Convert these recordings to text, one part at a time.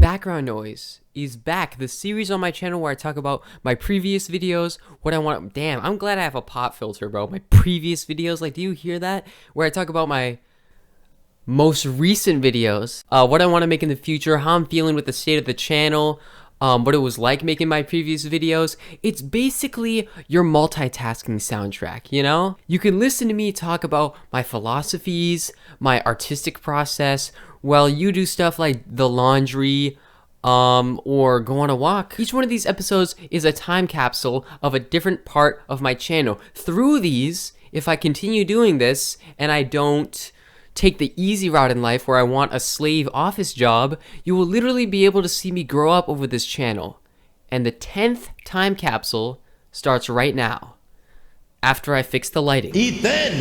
background noise is back. The series on my channel where I talk about my previous videos, what I want. Damn, I'm glad I have a pop filter, bro. My previous videos, like, do you hear that? Where I talk about my most recent videos, what I want to make in the future, how I'm feeling with the state of the channel, what it was like making my previous videos. It's basically your multitasking soundtrack, you know? You can listen to me talk about my philosophies, my artistic process, while you do stuff like the laundry, or go on a walk. Each one of these episodes is a time capsule of a different part of my channel. Through these, if I continue doing this and I don't take the easy route in life where I want a slave office job, you will literally be able to see me grow up over this channel. And the 10th time capsule starts right now, after I fix the lighting. Ethan!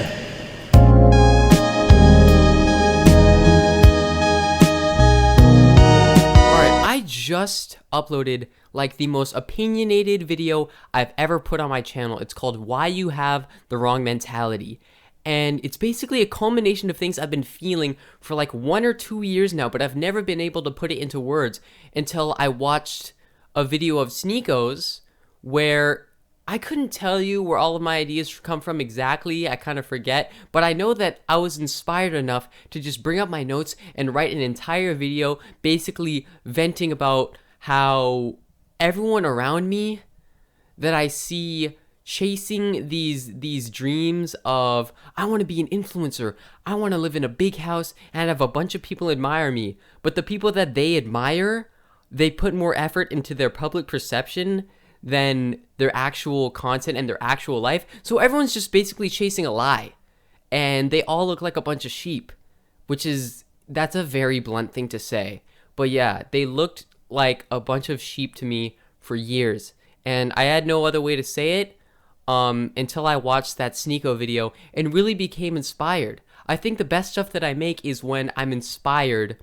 Alright, I just uploaded like the most opinionated video I've ever put on my channel. It's called Why You Have the Wrong Mentality. And it's basically a culmination of things I've been feeling for like 1 or 2 years now, but I've never been able to put it into words until I watched a video of Sneako's where I couldn't tell you where all of my ideas come from exactly. I kind of forget, but I know that I was inspired enough to just bring up my notes and write an entire video basically venting about how everyone around me that I see chasing these dreams of, I want to be an influencer, I want to live in a big house and have a bunch of people admire me, but the people that they admire, they put more effort into their public perception than their actual content and their actual life. So everyone's just basically chasing a lie, and they all look like a bunch of sheep, that's a very blunt thing to say, but yeah, they looked like a bunch of sheep to me for years, and I had no other way to say it until I watched that Sneako video and really became inspired. I think the best stuff that I make is when I'm inspired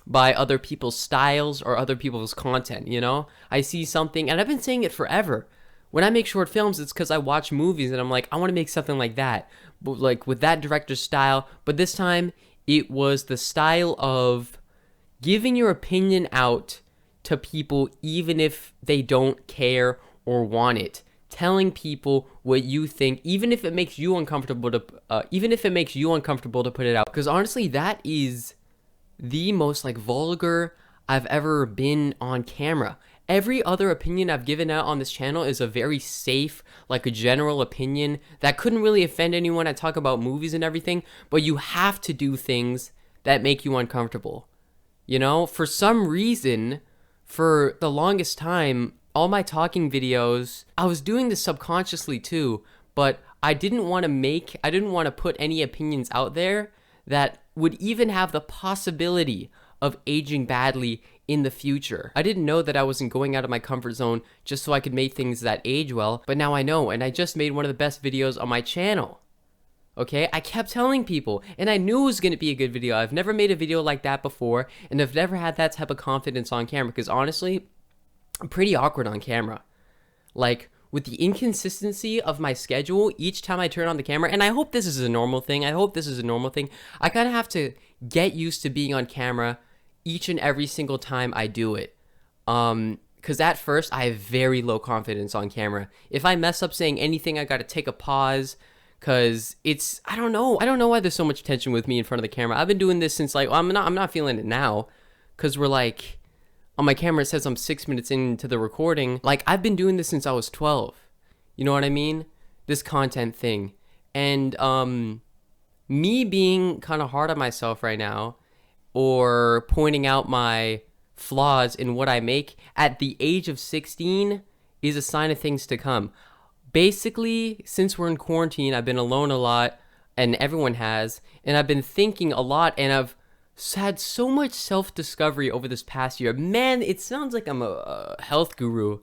by other people's styles or other people's content, you know? I see something, and I've been saying it forever. When I make short films, it's because I watch movies and I'm like, I want to make something like that, but like with that director's style. But this time, it was the style of giving your opinion out to people even if they don't care or want it. Telling people what you think, even if it makes you uncomfortable to put it out. Because honestly, that is the most like vulgar I've ever been on camera. Every other opinion I've given out on this channel is a very safe, like a general opinion that couldn't really offend anyone. I talk about movies and everything, but you have to do things that make you uncomfortable. You know, for some reason, for the longest time, all my talking videos, I was doing this subconsciously too, but I didn't want to put any opinions out there that would even have the possibility of aging badly in the future. I didn't know that I wasn't going out of my comfort zone just so I could make things that age well, but now I know, and I just made one of the best videos on my channel. Okay, I kept telling people, and I knew it was going to be a good video. I've never made a video like that before, and I've never had that type of confidence on camera, because honestly, I'm pretty awkward on camera. Like, with the inconsistency of my schedule each time I turn on the camera, and I hope this is a normal thing. I kind of have to get used to being on camera each and every single time I do it. Because at first, I have very low confidence on camera. If I mess up saying anything, I got to take a pause, because I don't know why there's so much tension with me in front of the camera. I've been doing this since, like, I'm not feeling it now, because we're like, on my camera, it says I'm 6 minutes into the recording. Like, I've been doing this since I was 12. You know what I mean? This content thing. And me being kind of hard on myself right now, or pointing out my flaws in what I make at the age of 16 is a sign of things to come. Basically, since we're in quarantine, I've been alone a lot, and everyone has, and I've been thinking a lot, and I've had so much self-discovery over this past year. Man, it sounds like I'm a health guru,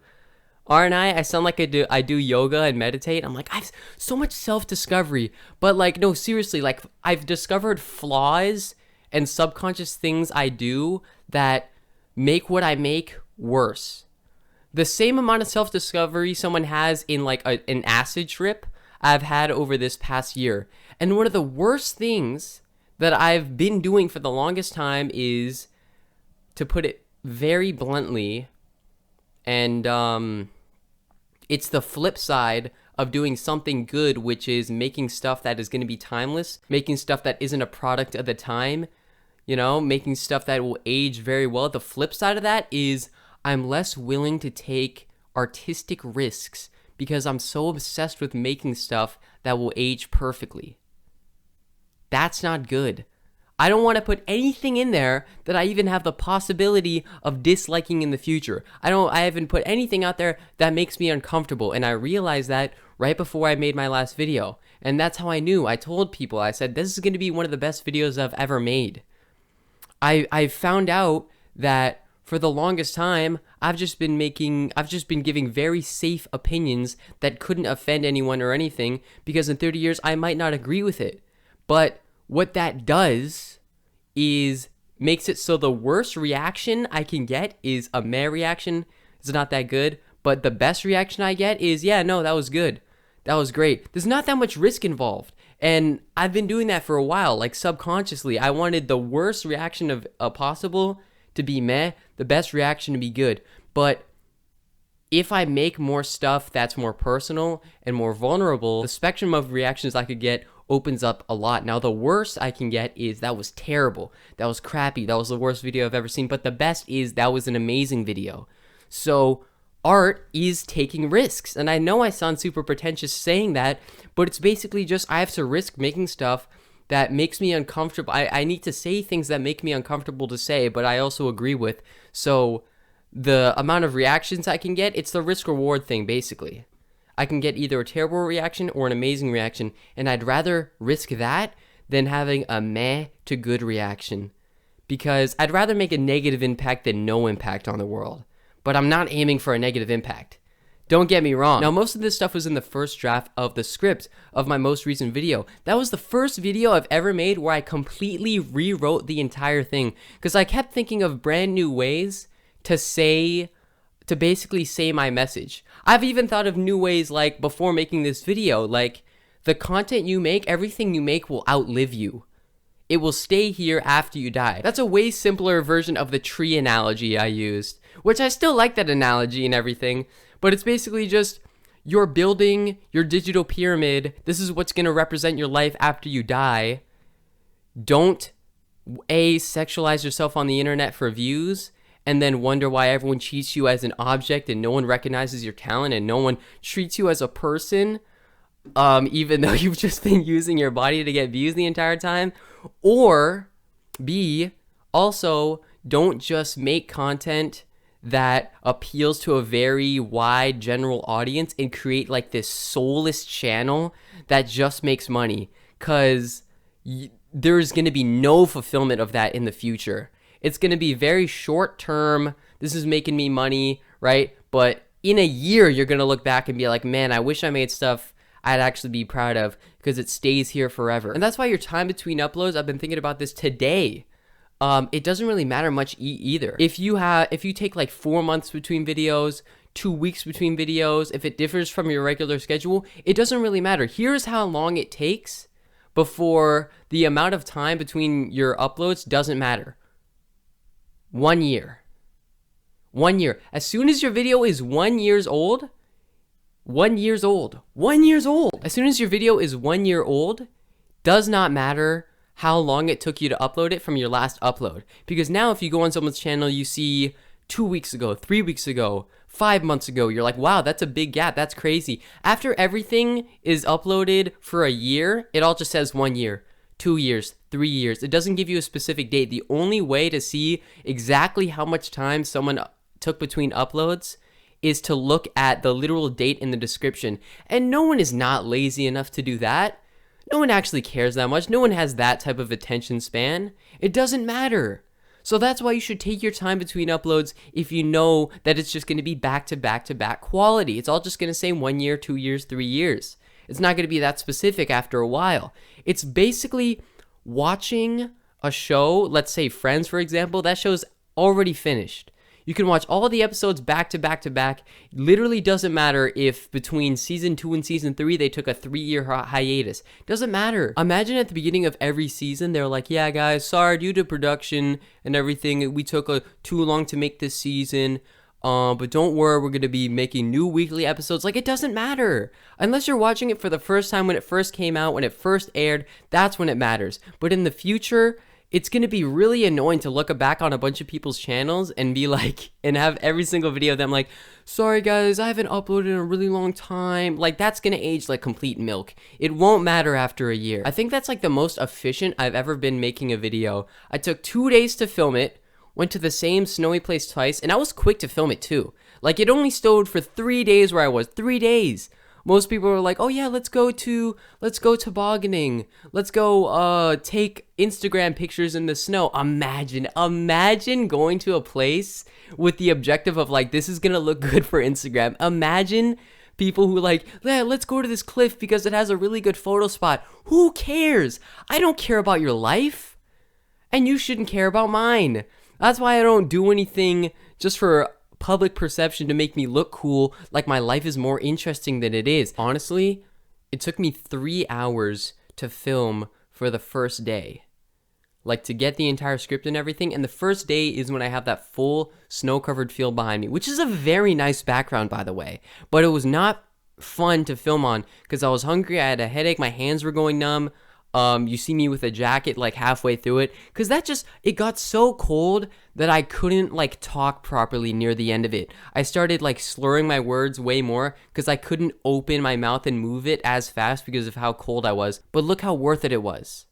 aren't I? I sound like I do yoga and meditate. I'm like, I've so much self-discovery, but like, no, seriously, like, I've discovered flaws and subconscious things I do that make what I make worse. The same amount of self-discovery someone has in like an acid trip I've had over this past year. And one of the worst things that I've been doing for the longest time is, to put it very bluntly, and it's the flip side of doing something good, which is making stuff that is going to be timeless, making stuff that isn't a product of the time, making stuff that will age very well. The flip side of that is I'm less willing to take artistic risks because I'm so obsessed with making stuff that will age perfectly. That's not good. I don't want to put anything in there that I even have the possibility of disliking in the future. I haven't put anything out there that makes me uncomfortable, and I realized that right before I made my last video. And that's how I knew. I told people, I said, this is going to be one of the best videos I've ever made. I found out that for the longest time, I've just been giving very safe opinions that couldn't offend anyone or anything, because in 30 years, I might not agree with it. But what that does is makes it so the worst reaction I can get is a meh reaction. It's not that good. But the best reaction I get is, yeah, no, that was good. That was great. There's not that much risk involved. And I've been doing that for a while, like subconsciously. I wanted the worst reaction of possible to be meh, the best reaction to be good. But if I make more stuff that's more personal and more vulnerable, the spectrum of reactions I could get opens up a lot. Now, the worst I can get is that was terrible, that was crappy, that was the worst video I've ever seen. But the best is that was an amazing video. So art is taking risks. And I know I sound super pretentious saying that, but it's basically just I have to risk making stuff that makes me uncomfortable. I need to say things that make me uncomfortable to say, but I also agree with. So the amount of reactions I can get, it's the risk reward thing, basically. I can get either a terrible reaction or an amazing reaction, and I'd rather risk that than having a meh to good reaction, because I'd rather make a negative impact than no impact on the world. But I'm not aiming for a negative impact. Don't get me wrong. Now, most of this stuff was in the first draft of the script of my most recent video. That was the first video I've ever made where I completely rewrote the entire thing, because I kept thinking of brand new ways to basically say my message. I've even thought of new ways, like before making this video, like the content you make, everything you make will outlive you. It will stay here after you die. That's a way simpler version of the tree analogy I used, which I still like that analogy and everything, but it's basically just you're building your digital pyramid. This is what's going to represent your life after you die. Don't sexualize yourself on the internet for views, and then wonder why everyone treats you as an object and no one recognizes your talent and no one treats you as a person, even though you've just been using your body to get views the entire time. Or B, also, don't just make content that appeals to a very wide general audience and create like this soulless channel that just makes money, because there's going to be no fulfillment of that in the future. It's going to be very short term. This is making me money, right? But in a year, you're going to look back and be like, man, I wish I made stuff I'd actually be proud of, because it stays here forever. And that's why your time between uploads, I've been thinking about this today. It doesn't really matter much either. If you take like 4 months between videos, 2 weeks between videos, if it differs from your regular schedule, it doesn't really matter. Here's how long it takes before the amount of time between your uploads doesn't matter. 1 year. 1 year. As soon as your video is 1 year old, 1 year old. 1 year old. As soon as your video is 1 year old, does not matter how long it took you to upload it from your last upload. Because now if you go on someone's channel, you see 2 weeks ago, 3 weeks ago, 5 months ago, you're like, wow, that's a big gap. That's crazy. After everything is uploaded for a year, it all just says 1 year, 2 years, 3 years. It doesn't give you a specific date. The only way to see exactly how much time someone took between uploads is to look at the literal date in the description. And no one is not lazy enough to do that. No one actually cares that much. No one has that type of attention span. It doesn't matter. So that's why you should take your time between uploads if you know that it's just going to be back to back to back quality. It's all just going to say 1 year, 2 years, 3 years. It's not going to be that specific after a while. It's basically watching a show, let's say Friends, for example. That show's already finished. You can watch all the episodes back to back to back. Literally doesn't matter if between season 2 and season 3 they took a 3-year hiatus. Doesn't matter. Imagine at the beginning of every season they're like, yeah guys, sorry, due to production and everything, we took too long to make this season. But don't worry, we're going to be making new weekly episodes. Like, it doesn't matter. Unless you're watching it for the first time when it first came out, when it first aired, that's when it matters. But in the future, it's going to be really annoying to look back on a bunch of people's channels and be like, and have every single video of them like, sorry guys, I haven't uploaded in a really long time. Like, that's going to age like complete milk. It won't matter after a year. I think that's like the most efficient I've ever been making a video. I took 2 days to film it. Went to the same snowy place twice, and I was quick to film it too. Like, it only stowed for 3 days where I was. 3 days. Most people were like, oh yeah, let's go tobogganing. Let's go take Instagram pictures in the snow. Imagine going to a place with the objective of like, this is gonna look good for Instagram. Imagine people who like, yeah, let's go to this cliff because it has a really good photo spot. Who cares? I don't care about your life, and you shouldn't care about mine. That's why I don't do anything just for public perception to make me look cool, like my life is more interesting than it is. Honestly, it took me 3 hours to film for the first day. Like, to get the entire script and everything. And the first day is when I have that full snow-covered field behind me, which is a very nice background, by the way. But it was not fun to film on because I was hungry, I had a headache, my hands were going numb. You see me with a jacket like halfway through it, because it got so cold that I couldn't like talk properly near the end of it. I started like slurring my words way more because I couldn't open my mouth and move it as fast because of how cold I was. But look how worth it was.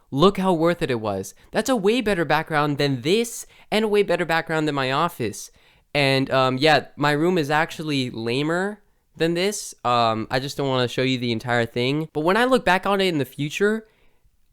Look how worth it was. That's a way better background than this, and a way better background than my office. And yeah, my room is actually lamer than this. I just don't want to show you the entire thing. But when I look back on it in the future,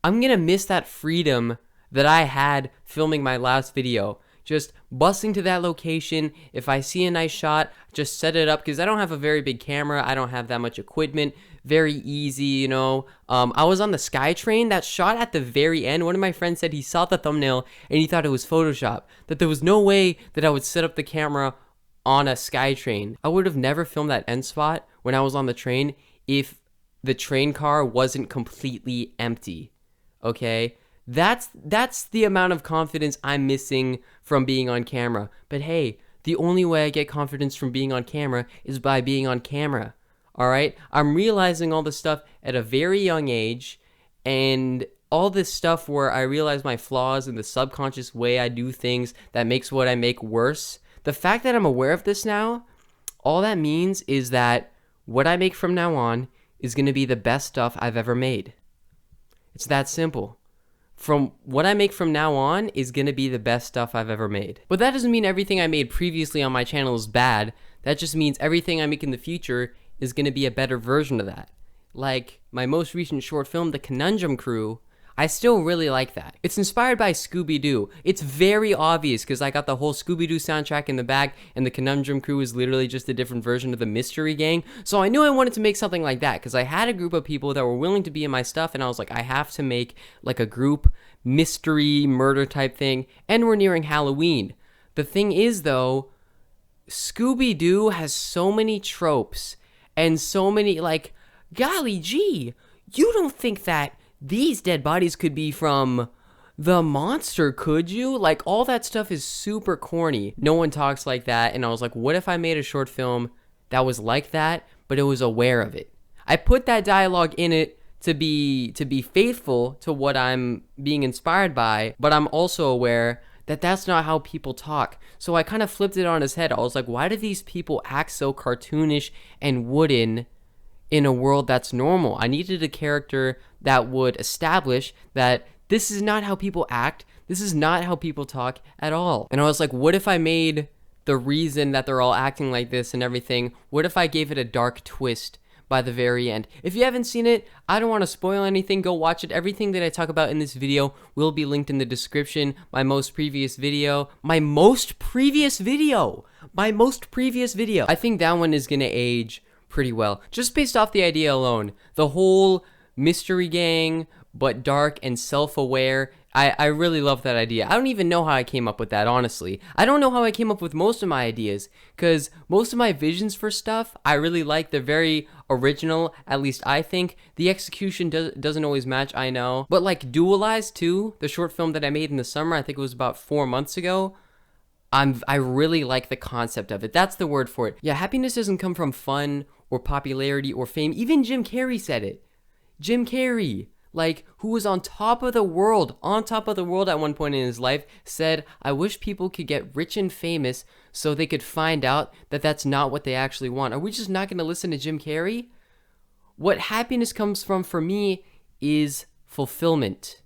I'm gonna miss that freedom that I had filming my last video. Just busting to that location. If I see a nice shot, just set it up, because I don't have a very big camera. I don't have that much equipment. Very easy, you know. I was on the SkyTrain. That shot at the very end, one of my friends said he saw the thumbnail and he thought it was Photoshop. That there was no way that I would set up the camera on a SkyTrain. I would have never filmed that end spot when I was on the train if the train car wasn't completely empty. Okay? That's the amount of confidence I'm missing from being on camera. But hey, the only way I get confidence from being on camera is by being on camera. Alright? I'm realizing all this stuff at a very young age, and all this stuff where I realize my flaws and the subconscious way I do things that makes what I make worse. The fact that I'm aware of this now, all that means is that what I make from now on is going to be the best stuff I've ever made. It's that simple. From what I make from now on is going to be the best stuff I've ever made. But that doesn't mean everything I made previously on my channel is bad. That just means everything I make in the future is going to be a better version of that. Like my most recent short film, The Conundrum Crew, I still really like that. It's inspired by Scooby-Doo. It's very obvious because I got the whole Scooby-Doo soundtrack in the bag, and the Conundrum Crew is literally just a different version of the Mystery Gang. So I knew I wanted to make something like that because I had a group of people that were willing to be in my stuff, and I was like, I have to make like a group mystery murder type thing, and we're nearing Halloween. The thing is though, Scooby-Doo has so many tropes and so many like, golly gee, you don't think that these dead bodies could be from the monster, could you? Like, all that stuff is super corny. No one talks like that. And I was like, what if I made a short film that was like that, but it was aware of it? I put that dialogue in it to be faithful to what I'm being inspired by, but I'm also aware that that's not how people talk. So I kind of flipped it on his head. I was like, why do these people act so cartoonish and wooden in a world that's normal? I needed a character that would establish that this is not how people act. This is not how people talk at all. And I was like, what if I made the reason that they're all acting like this and everything, what if I gave it a dark twist by the very end? If you haven't seen it, I don't want to spoil anything. Go watch it. Everything that I talk about in this video will be linked in the description. My most previous video. I think that one is going to age pretty well, just based off the idea alone. The whole mystery gang, but dark and self-aware, I really love that idea. I don't even know how I came up with that, honestly. I don't know how I came up with most of my ideas, because most of my visions for stuff, I really like. They're very original, at least I think. The execution doesn't always match, I know. But like DUALIZE too, the short film that I made in the summer, I think it was about 4 months ago, I really like the concept of it. That's the word for it. Yeah, happiness doesn't come from fun or popularity or fame. Even Jim Carrey said it. Jim Carrey, like, who was on top of the world at one point in his life, said, I wish people could get rich and famous so they could find out that that's not what they actually want. Are we just not going to listen to Jim Carrey? What happiness comes from for me is fulfillment.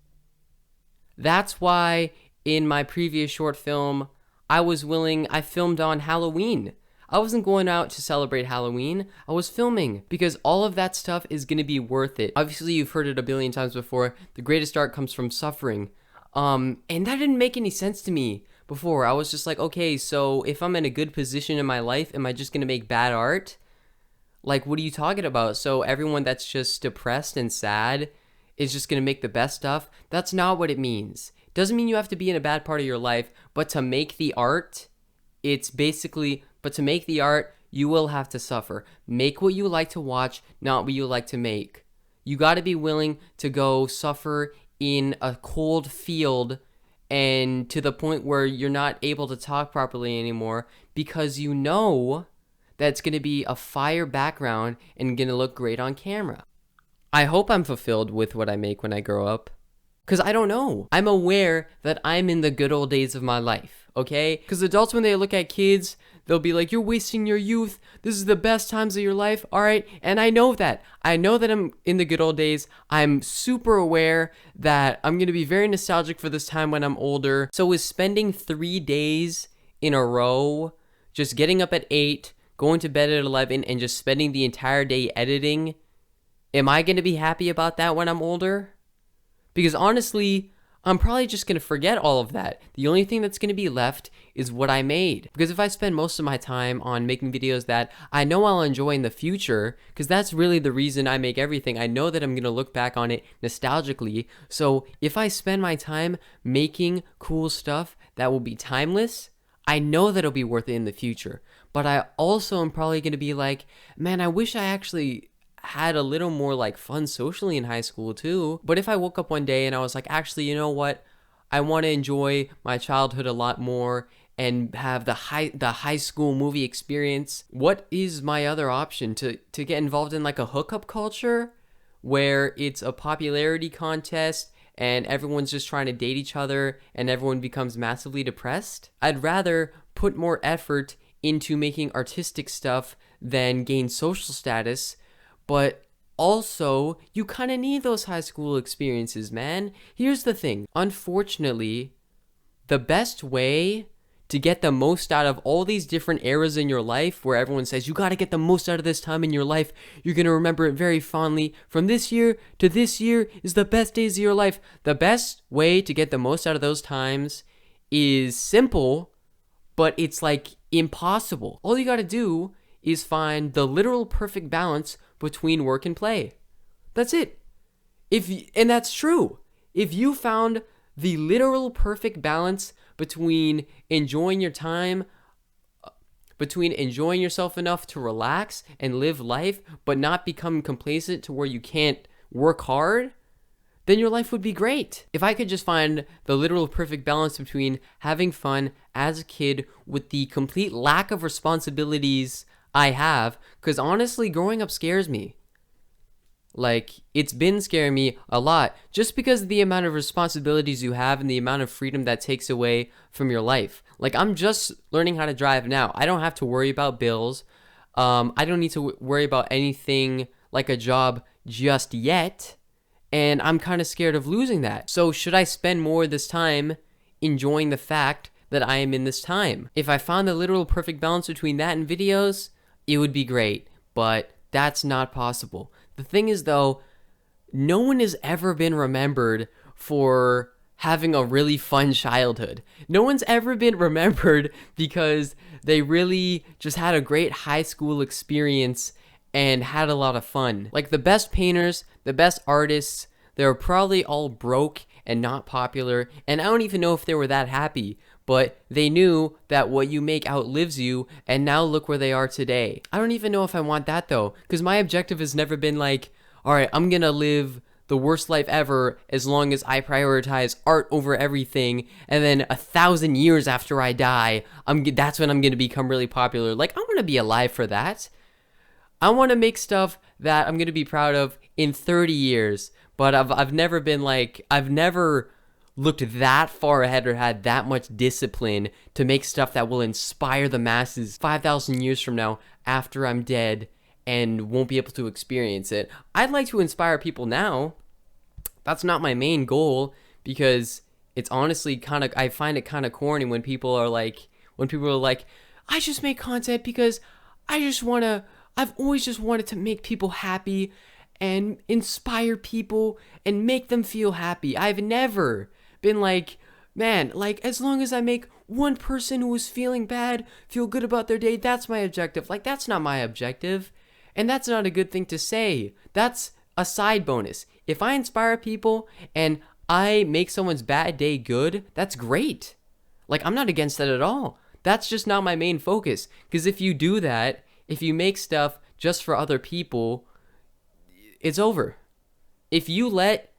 That's why in my previous short film, I filmed on Halloween. I wasn't going out to celebrate Halloween. I was filming because all of that stuff is going to be worth it. Obviously, you've heard it a billion times before. The greatest art comes from suffering. And that didn't make any sense to me before. I was just like, okay, so if I'm in a good position in my life, am I just going to make bad art? Like, what are you talking about? So everyone that's just depressed and sad is just going to make the best stuff? That's not what it means. Doesn't mean you have to be in a bad part of your life, but to make the art, but to make the art, you will have to suffer. Make what you like to watch, not what you like to make. You got to be willing to go suffer in a cold field and to the point where you're not able to talk properly anymore because you know that it's going to be a fire background and going to look great on camera. I hope I'm fulfilled with what I make when I grow up. Because I don't know. I'm aware that I'm in the good old days of my life, okay? Because adults, when they look at kids, they'll be like, you're wasting your youth. This is the best times of your life, all right? And I know that. I know that I'm in the good old days. I'm super aware that I'm going to be very nostalgic for this time when I'm older. So is spending 3 days in a row, just getting up at 8, going to bed at 11, and just spending the entire day editing, am I going to be happy about that when I'm older? Because honestly, I'm probably just going to forget all of that. The only thing that's going to be left is what I made. Because if I spend most of my time on making videos that I know I'll enjoy in the future, because that's really the reason I make everything, I know that I'm going to look back on it nostalgically. So if I spend my time making cool stuff that will be timeless, I know that it'll be worth it in the future. But I also am probably going to be like, man, I wish I actually had a little more like fun socially in high school too. But if I woke up one day and I was like, actually, you know what? I want to enjoy my childhood a lot more and have the high school movie experience. What is my other option? To get involved in like a hookup culture where it's a popularity contest and everyone's just trying to date each other and everyone becomes massively depressed? I'd rather put more effort into making artistic stuff than gain social status. But also, you kind of need those high school experiences, man. Here's the thing. Unfortunately, the best way to get the most out of all these different eras in your life where everyone says, you got to get the most out of this time in your life, you're going to remember it very fondly, from this year to this year is the best days of your life. The best way to get the most out of those times is simple, but it's like impossible. All you got to do is find the literal perfect balance between work and play. That's it. And that's true. If you found the literal perfect balance between enjoying your time, between enjoying yourself enough to relax and live life, but not become complacent to where you can't work hard, then your life would be great. If I could just find the literal perfect balance between having fun as a kid with the complete lack of responsibilities I have, because honestly, growing up scares me. Like, it's been scaring me a lot just because of the amount of responsibilities you have and the amount of freedom that takes away from your life. Like, I'm just learning how to drive now. I don't have to worry about bills. I don't need to worry about anything like a job just yet. And I'm kind of scared of losing that. So should I spend more of this time enjoying the fact that I am in this time? If I found the literal perfect balance between that and videos, it would be great, but that's not possible. The thing is, though, no one has ever been remembered for having a really fun childhood. No one's ever been remembered because they really just had a great high school experience and had a lot of fun. Like the best painters, the best artists, they were probably all broke and not popular, and I don't even know if they were that happy, but they knew that what you make outlives you, and now look where they are today. I don't even know if I want that though, because my objective has never been like, all right, I'm gonna live the worst life ever as long as I prioritize art over everything, and then 1,000 years after I die, that's when I'm gonna become really popular. Like, I want to be alive for that. I want to make stuff that I'm gonna be proud of in 30 years. But I've never been like, I've never looked that far ahead or had that much discipline to make stuff that will inspire the masses 5,000 years from now after I'm dead and won't be able to experience it. I'd like to inspire people now. That's not my main goal, because it's honestly kind of, I find it kind of corny when people are like, I just make content because I've always just wanted to make people happy and inspire people and make them feel happy. I've never been like, man, like, as long as I make one person who is feeling bad feel good about their day, that's my objective. Like, that's not my objective. And that's not a good thing to say. That's a side bonus. If I inspire people and I make someone's bad day good, that's great. Like, I'm not against that at all. That's just not my main focus. Because if you do that, if you make stuff just for other people, it's over. If you let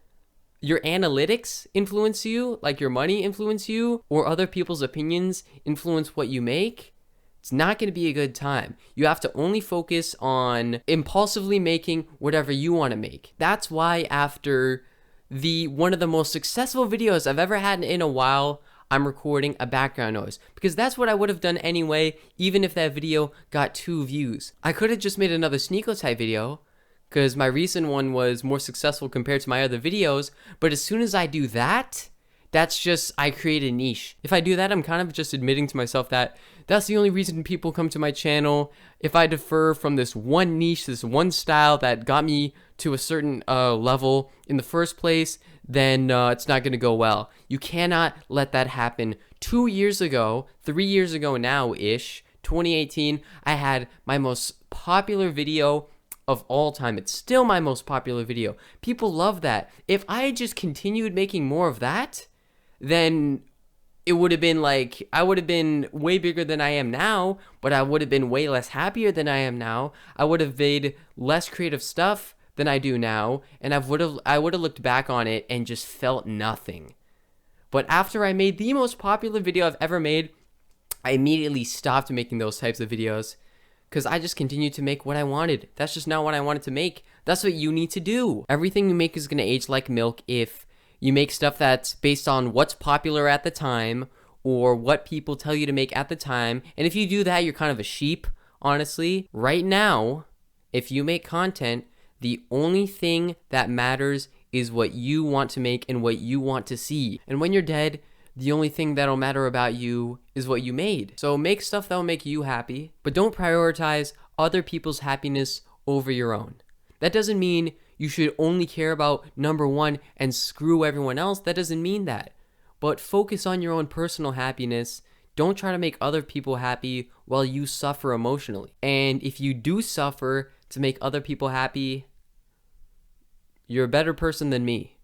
your analytics influence you, like your money influence you, or other people's opinions influence what you make, it's not going to be a good time. You have to only focus on impulsively making whatever you want to make. That's why after one of the most successful videos I've ever had in a while, I'm recording a background noise, because that's what I would have done anyway, even if that video got 2 views. I could have just made another Sneako type video, because my recent one was more successful compared to my other videos, but as soon as I do that, that's just, I create a niche. If I do that, I'm kind of just admitting to myself that that's the only reason people come to my channel. If I defer from this one niche, this one style that got me to a certain level in the first place, then it's not going to go well. You cannot let that happen. 2 years ago, 3 years ago now-ish, 2018, I had my most popular video of all time. It's still my most popular video. People love that. If I had just continued making more of that, then it would have been like, I would have been way bigger than I am now, but I would have been way less happier than I am now. I would have made less creative stuff than I do now, and I would have looked back on it and just felt nothing. But after I made the most popular video I've ever made, I immediately stopped making those types of videos, because I just continued to make what I wanted. That's just not what I wanted to make. That's what you need to do. Everything you make is going to age like milk if you make stuff that's based on what's popular at the time or what people tell you to make at the time. And if you do that, you're kind of a sheep, honestly. Right now, if you make content, the only thing that matters is what you want to make and what you want to see. And when you're dead, the only thing that'll matter about you is what you made. So make stuff that'll make you happy, but don't prioritize other people's happiness over your own. That doesn't mean you should only care about number one and screw everyone else. That doesn't mean that. But focus on your own personal happiness. Don't try to make other people happy while you suffer emotionally. And if you do suffer to make other people happy, you're a better person than me.